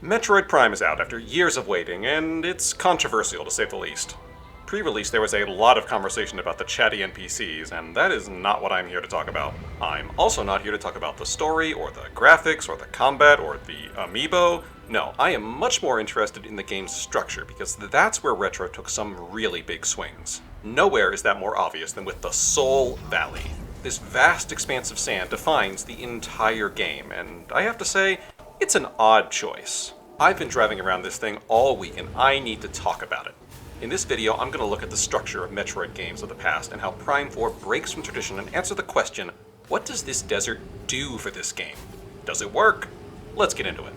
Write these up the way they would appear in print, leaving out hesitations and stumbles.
Metroid Prime is out after years of waiting, and it's controversial to say the least. Pre-release there was a lot of conversation about the chatty NPCs, and that is not what I'm here to talk about. I'm also not here to talk about the story, or the graphics, or the combat, or the amiibo. No, I am much more interested in the game's structure, because that's where Retro took some really big swings. Nowhere is that more obvious than with the Soul Valley. This vast expanse of sand defines the entire game, and I have to say, it's an odd choice. I've been driving around this thing all week, and I need to talk about it. In this video, I'm going to look at the structure of Metroid games of the past and how Prime 4 breaks from tradition and answer the question, what does this desert do for this game? Does it work? Let's get into it.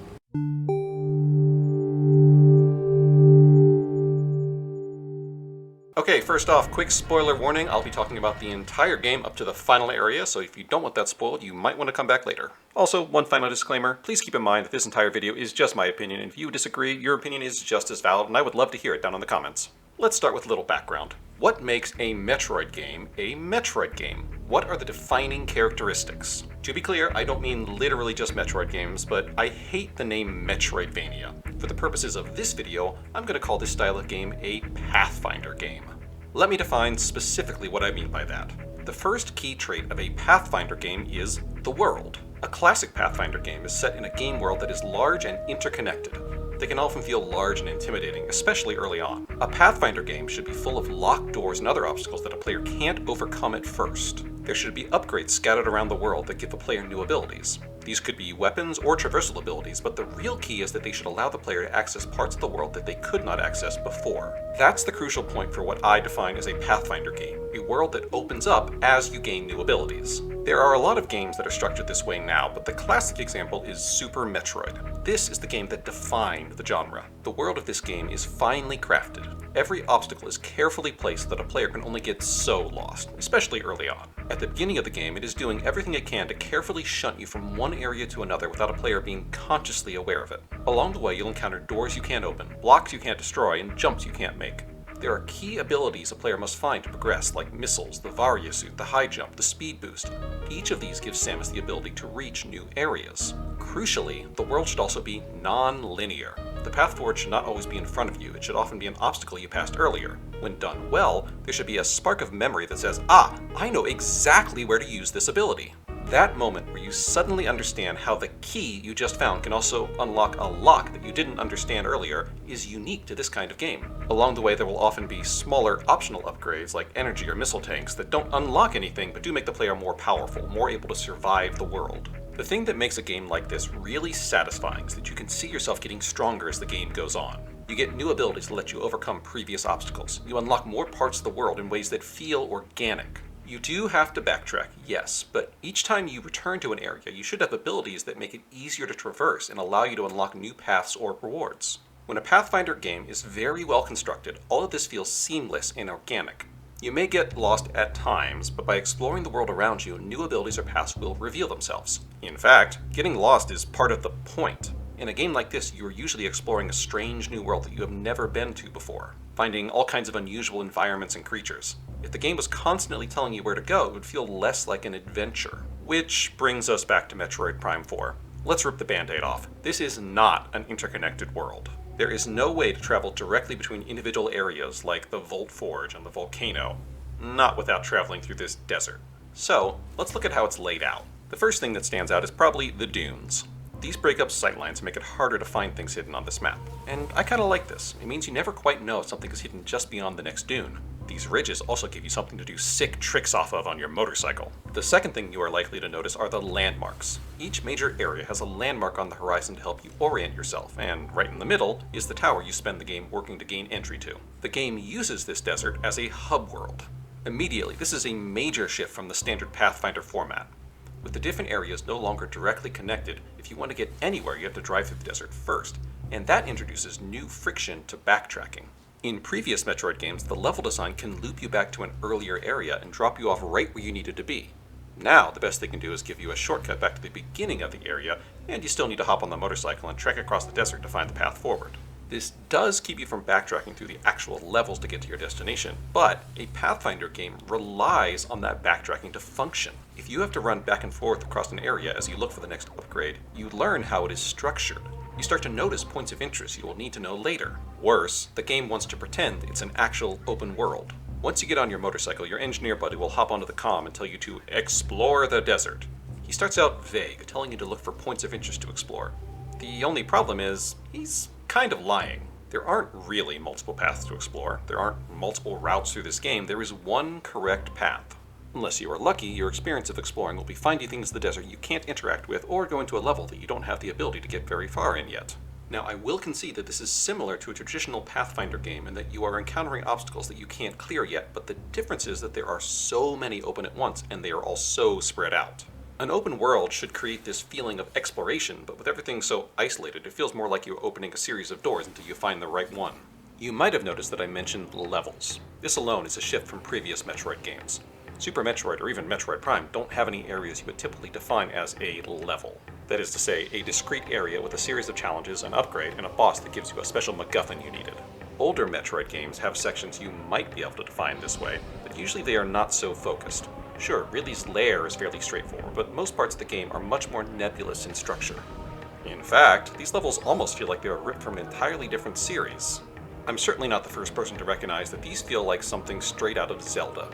Okay, first off, quick spoiler warning, I'll be talking about the entire game up to the final area, so if you don't want that spoiled, you might want to come back later. Also, one final disclaimer, please keep in mind that this entire video is just my opinion, and if you disagree, your opinion is just as valid, and I would love to hear it down in the comments. Let's start with a little background. What makes a Metroid game a Metroid game? What are the defining characteristics? To be clear, I don't mean literally just Metroid games, but I hate the name Metroidvania. For the purposes of this video, I'm going to call this style of game a Pathfinder game. Let me define specifically what I mean by that. The first key trait of a Pathfinder game is the world. A classic Pathfinder game is set in a game world that is large and interconnected. They can often feel large and intimidating, especially early on. A Pathfinder game should be full of locked doors and other obstacles that a player can't overcome at first. There should be upgrades scattered around the world that give the player new abilities. These could be weapons or traversal abilities, but the real key is that they should allow the player to access parts of the world that they could not access before. That's the crucial point for what I define as a Pathfinder game, a world that opens up as you gain new abilities. There are a lot of games that are structured this way now, but the classic example is Super Metroid. This is the game that defined the genre. The world of this game is finely crafted. Every obstacle is carefully placed so that a player can only get so lost, especially early on. At the beginning of the game, it is doing everything it can to carefully shunt you from one area to another without a player being consciously aware of it. Along the way, you'll encounter doors you can't open, blocks you can't destroy, and jumps you can't make. There are key abilities a player must find to progress, like missiles, the Varia suit, the high jump, the speed boost. Each of these gives Samus the ability to reach new areas. Crucially, the world should also be non-linear. The path forward should not always be in front of you, it should often be an obstacle you passed earlier. When done well, there should be a spark of memory that says, I know exactly where to use this ability. That moment where you suddenly understand how the key you just found can also unlock a lock that you didn't understand earlier is unique to this kind of game. Along the way, there will often be smaller optional upgrades like energy or missile tanks that don't unlock anything but do make the player more powerful, more able to survive the world. The thing that makes a game like this really satisfying is that you can see yourself getting stronger as the game goes on. You get new abilities to let you overcome previous obstacles. You unlock more parts of the world in ways that feel organic. You do have to backtrack, yes, but each time you return to an area, you should have abilities that make it easier to traverse and allow you to unlock new paths or rewards. When a Pathfinder game is very well constructed, all of this feels seamless and organic. You may get lost at times, but by exploring the world around you, new abilities or paths will reveal themselves. In fact, getting lost is part of the point. In a game like this, you are usually exploring a strange new world that you have never been to before, finding all kinds of unusual environments and creatures. If the game was constantly telling you where to go, it would feel less like an adventure. Which brings us back to Metroid Prime 4. Let's rip the band-aid off. This is not an interconnected world. There is no way to travel directly between individual areas like the Volt Forge and the volcano, not without traveling through this desert. So, let's look at how it's laid out. The first thing that stands out is probably the dunes. These break up sightlines and make it harder to find things hidden on this map. And I kinda like this. It means you never quite know if something is hidden just beyond the next dune. These ridges also give you something to do sick tricks off of on your motorcycle. The second thing you are likely to notice are the landmarks. Each major area has a landmark on the horizon to help you orient yourself, and right in the middle is the tower you spend the game working to gain entry to. The game uses this desert as a hub world. Immediately, this is a major shift from the standard Pathfinder format. With the different areas no longer directly connected, if you want to get anywhere, you have to drive through the desert first, and that introduces new friction to backtracking. In previous Metroid games, the level design can loop you back to an earlier area and drop you off right where you needed to be. Now, the best they can do is give you a shortcut back to the beginning of the area, and you still need to hop on the motorcycle and trek across the desert to find the path forward. This does keep you from backtracking through the actual levels to get to your destination, but a Pathfinder game relies on that backtracking to function. If you have to run back and forth across an area as you look for the next upgrade, you learn how it is structured. You start to notice points of interest you will need to know later. Worse, the game wants to pretend it's an actual open world. Once you get on your motorcycle, your engineer buddy will hop onto the comm and tell you to explore the desert. He starts out vague, telling you to look for points of interest to explore. The only problem is, he's kind of lying. There aren't really multiple paths to explore. There aren't multiple routes through this game. There is one correct path. Unless you are lucky, your experience of exploring will be finding things in the desert you can't interact with or go into a level that you don't have the ability to get very far in yet. Now, I will concede that this is similar to a traditional Pathfinder game in that you are encountering obstacles that you can't clear yet, but the difference is that there are so many open at once and they are all so spread out. An open world should create this feeling of exploration, but with everything so isolated, it feels more like you're opening a series of doors until you find the right one. You might have noticed that I mentioned levels. This alone is a shift from previous Metroid games. Super Metroid or even Metroid Prime don't have any areas you would typically define as a level. That is to say, a discrete area with a series of challenges, an upgrade, and a boss that gives you a special MacGuffin you needed. Older Metroid games have sections you might be able to define this way, but usually they are not so focused. Sure, Ridley's lair is fairly straightforward, but most parts of the game are much more nebulous in structure. In fact, these levels almost feel like they were ripped from an entirely different series. I'm certainly not the first person to recognize that these feel like something straight out of Zelda.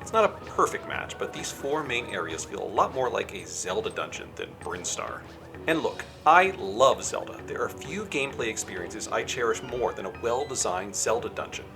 It's not a perfect match, but these four main areas feel a lot more like a Zelda dungeon than Brinstar. And look, I love Zelda. There are few gameplay experiences I cherish more than a well-designed Zelda dungeon.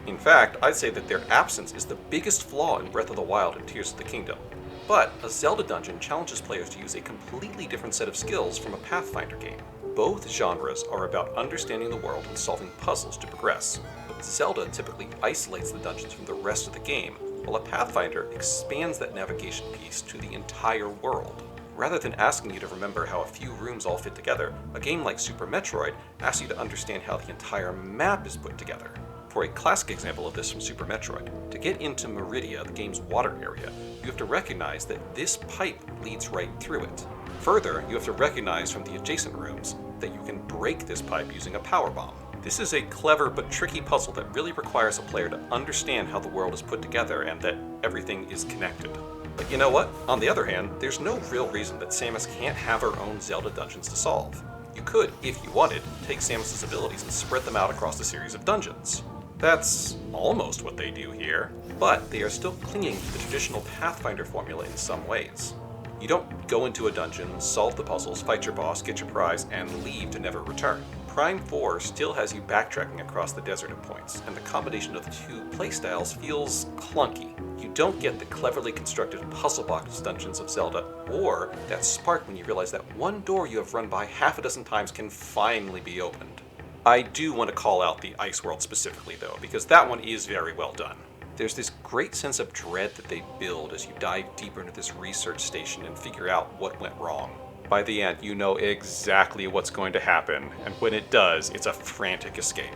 In fact, I'd say that their absence is the biggest flaw in Breath of the Wild and Tears of the Kingdom. But a Zelda dungeon challenges players to use a completely different set of skills from a Pathfinder game. Both genres are about understanding the world and solving puzzles to progress, but Zelda typically isolates the dungeons from the rest of the game, while a Pathfinder expands that navigation piece to the entire world. Rather than asking you to remember how a few rooms all fit together, a game like Super Metroid asks you to understand how the entire map is put together. For a classic example of this from Super Metroid, to get into Meridia, the game's water area, you have to recognize that this pipe leads right through it. Further, you have to recognize from the adjacent rooms that you can break this pipe using a power bomb. This is a clever but tricky puzzle that really requires a player to understand how the world is put together and that everything is connected. But you know what? On the other hand, there's no real reason that Samus can't have her own Zelda dungeons to solve. You could, if you wanted, take Samus's abilities and spread them out across a series of dungeons. That's almost what they do here, but they are still clinging to the traditional Pathfinder formula in some ways. You don't go into a dungeon, solve the puzzles, fight your boss, get your prize, and leave to never return. Prime 4 still has you backtracking across the desert at points, and the combination of the two playstyles feels clunky. You don't get the cleverly constructed puzzle box dungeons of Zelda, or that spark when you realize that one door you have run by half a dozen times can finally be opened. I do want to call out the Ice World specifically though, because that one is very well done. There's this great sense of dread that they build as you dive deeper into this research station and figure out what went wrong. By the end, you know exactly what's going to happen, and when it does, it's a frantic escape.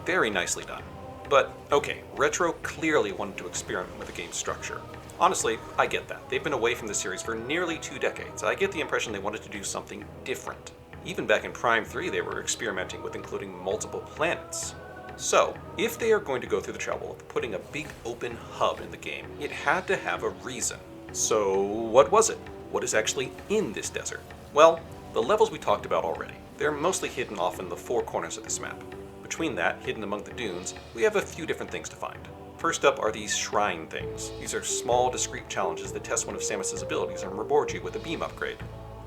Very nicely done. But, okay, Retro clearly wanted to experiment with the game's structure. Honestly, I get that. They've been away from the series for nearly 2 decades. I get the impression they wanted to do something different. Even back in Prime 3, they were experimenting with including multiple planets. So, if they are going to go through the trouble of putting a big open hub in the game, it had to have a reason. So, what was it? What is actually in this desert? Well, the levels we talked about already. They're mostly hidden off in the 4 corners of this map. Between that, hidden among the dunes, we have a few different things to find. First up are these shrine things. These are small, discrete challenges that test one of Samus's abilities and reward you with a beam upgrade.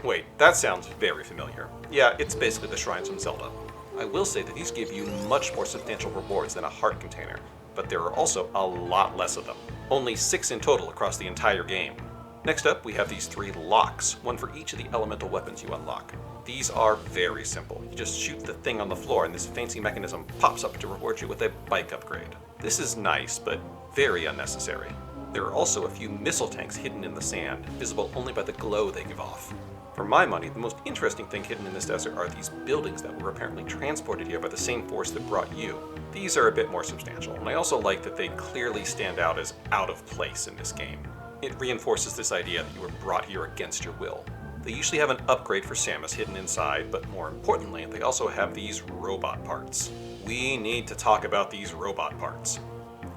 Wait, that sounds very familiar. Yeah, it's basically the shrines from Zelda. I will say that these give you much more substantial rewards than a heart container, but there are also a lot less of them. Only 6 in total across the entire game. Next up, we have these 3 locks, one for each of the elemental weapons you unlock. These are very simple. You just shoot the thing on the floor and this fancy mechanism pops up to reward you with a bike upgrade. This is nice, but very unnecessary. There are also a few missile tanks hidden in the sand, visible only by the glow they give off. For my money, the most interesting thing hidden in this desert are these buildings that were apparently transported here by the same force that brought you. These are a bit more substantial, and I also like that they clearly stand out as out of place in this game. It reinforces this idea that you were brought here against your will. They usually have an upgrade for Samus hidden inside, but more importantly, they also have these robot parts. We need to talk about these robot parts.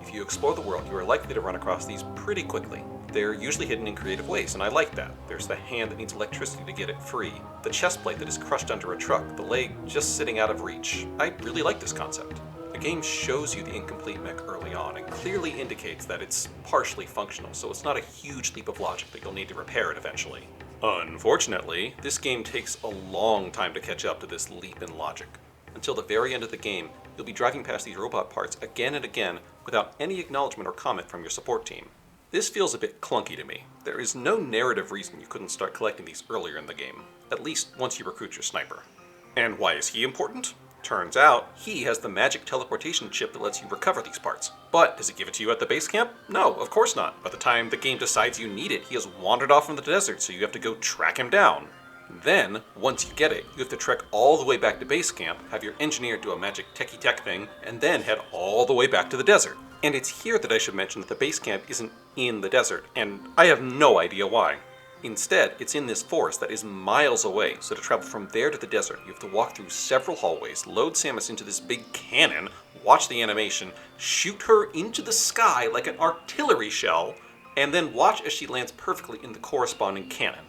If you explore the world, you are likely to run across these pretty quickly. They're usually hidden in creative ways, and I like that. There's the hand that needs electricity to get it free, the chest plate that is crushed under a truck, the leg just sitting out of reach. I really like this concept. The game shows you the incomplete mech early on and clearly indicates that it's partially functional, so it's not a huge leap of logic that you'll need to repair it eventually. Unfortunately, this game takes a long time to catch up to this leap in logic. Until the very end of the game, you'll be driving past these robot parts again and again without any acknowledgement or comment from your support team. This feels a bit clunky to me. There is no narrative reason you couldn't start collecting these earlier in the game, at least once you recruit your sniper. And why is he important? Turns out, he has the magic teleportation chip that lets you recover these parts. But does it give it to you at the base camp? No, of course not. By the time the game decides you need it, he has wandered off from the desert, so you have to go track him down. Then, once you get it, you have to trek all the way back to base camp, have your engineer do a magic techie tech thing, and then head all the way back to the desert. And it's here that I should mention that the base camp isn't in the desert, and I have no idea why. Instead, it's in this forest that is miles away, so to travel from there to the desert, you have to walk through several hallways, load Samus into this big cannon, watch the animation, shoot her into the sky like an artillery shell, and then watch as she lands perfectly in the corresponding cannon.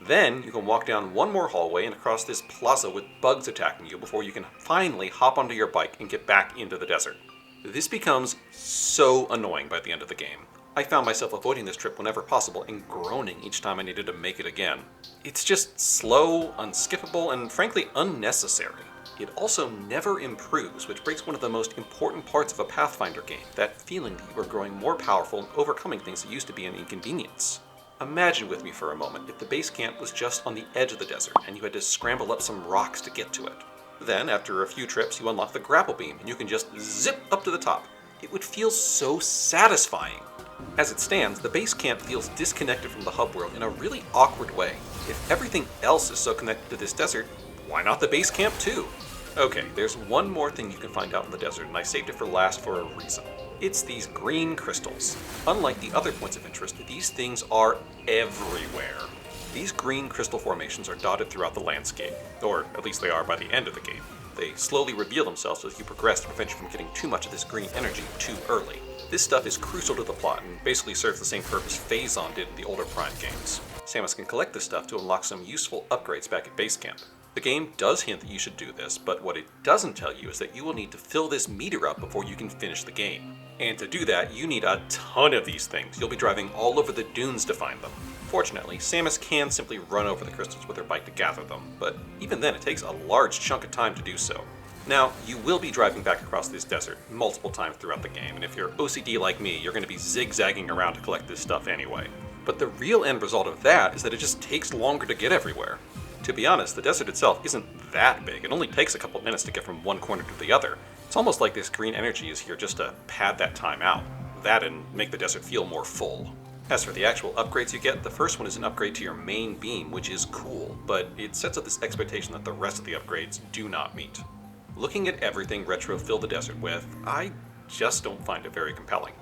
Then, you can walk down one more hallway and across this plaza with bugs attacking you before you can finally hop onto your bike and get back into the desert. This becomes so annoying by the end of the game. I found myself avoiding this trip whenever possible and groaning each time I needed to make it again. It's just slow, unskippable, and frankly unnecessary. It also never improves, which breaks one of the most important parts of a Pathfinder game, that feeling that you are growing more powerful and overcoming things that used to be an inconvenience. Imagine with me for a moment if the base camp was just on the edge of the desert and you had to scramble up some rocks to get to it. Then, after a few trips, you unlock the grapple beam and you can just zip up to the top. It would feel so satisfying. As it stands, the base camp feels disconnected from the hub world in a really awkward way. If everything else is so connected to this desert, why not the base camp too? Okay, there's one more thing you can find out in the desert, and I saved it for last for a reason. It's these green crystals. Unlike the other points of interest, these things are everywhere. These green crystal formations are dotted throughout the landscape, or at least they are by the end of the game. They slowly reveal themselves as you progress to prevent you from getting too much of this green energy too early. This stuff is crucial to the plot and basically serves the same purpose Phazon did in the older Prime games. Samus can collect this stuff to unlock some useful upgrades back at base camp. The game does hint that you should do this, but what it doesn't tell you is that you will need to fill this meter up before you can finish the game. And to do that, you need a ton of these things. You'll be driving all over the dunes to find them. Fortunately, Samus can simply run over the crystals with her bike to gather them, but even then it takes a large chunk of time to do so. Now, you will be driving back across this desert multiple times throughout the game, and if you're OCD like me, you're going to be zigzagging around to collect this stuff anyway. But the real end result of that is that it just takes longer to get everywhere. To be honest, the desert itself isn't that big. It only takes a couple minutes to get from one corner to the other. It's almost like this green energy is here just to pad that time out. That and make the desert feel more full. As for the actual upgrades you get, the first one is an upgrade to your main beam, which is cool, but it sets up this expectation that the rest of the upgrades do not meet. Looking at everything Retro filled the desert with, I just don't find it very compelling.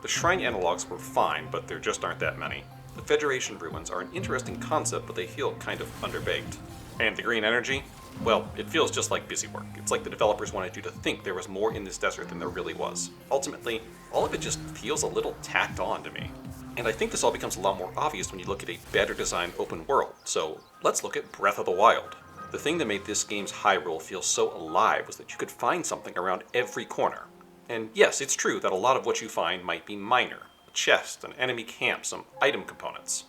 The shrine analogs were fine, but there just aren't that many. The Federation ruins are an interesting concept, but they feel kind of underbaked. And the green energy? Well, it feels just like busy work. It's like the developers wanted you to think there was more in this desert than there really was. Ultimately, all of it just feels a little tacked on to me. And I think this all becomes a lot more obvious when you look at a better designed open world. So let's look at Breath of the Wild. The thing that made this game's Hyrule feel so alive was that you could find something around every corner. And yes, it's true that a lot of what you find might be minor. A chest, an enemy camp, some item components.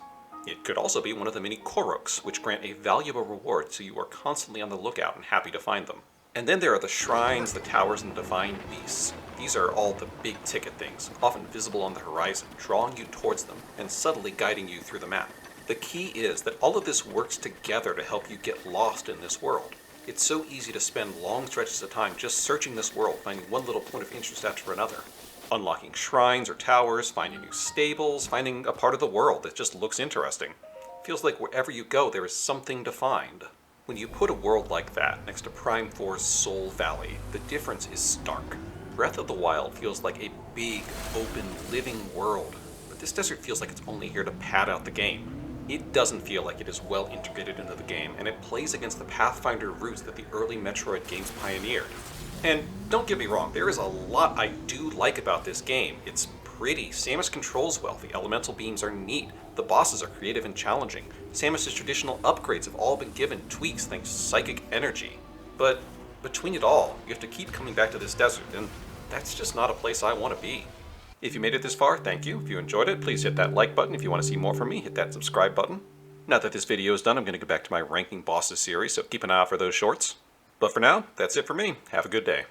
It could also be one of the many Koroks, which grant a valuable reward so you are constantly on the lookout and happy to find them. And then there are the shrines, the towers, and the divine beasts. These are all the big ticket things, often visible on the horizon, drawing you towards them and subtly guiding you through the map. The key is that all of this works together to help you get lost in this world. It's so easy to spend long stretches of time just searching this world, finding one little point of interest after another. Unlocking shrines or towers, finding new stables, finding a part of the world that just looks interesting. Feels like wherever you go there is something to find. When you put a world like that next to Prime 4's Soul Valley, the difference is stark. Breath of the Wild feels like a big, open, living world, but this desert feels like it's only here to pad out the game. It doesn't feel like it is well integrated into the game, and it plays against the Pathfinder roots that the early Metroid games pioneered. And don't get me wrong, there is a lot I do like about this game. It's pretty, Samus controls well, the elemental beams are neat, the bosses are creative and challenging, Samus's traditional upgrades have all been given tweaks thanks to psychic energy. But between it all, you have to keep coming back to this desert, and that's just not a place I want to be. If you made it this far, thank you. If you enjoyed it, please hit that like button. If you want to see more from me, hit that subscribe button. Now that this video is done, I'm going to go back to my ranking bosses series, so keep an eye out for those shorts. But for now, that's it for me. Have a good day.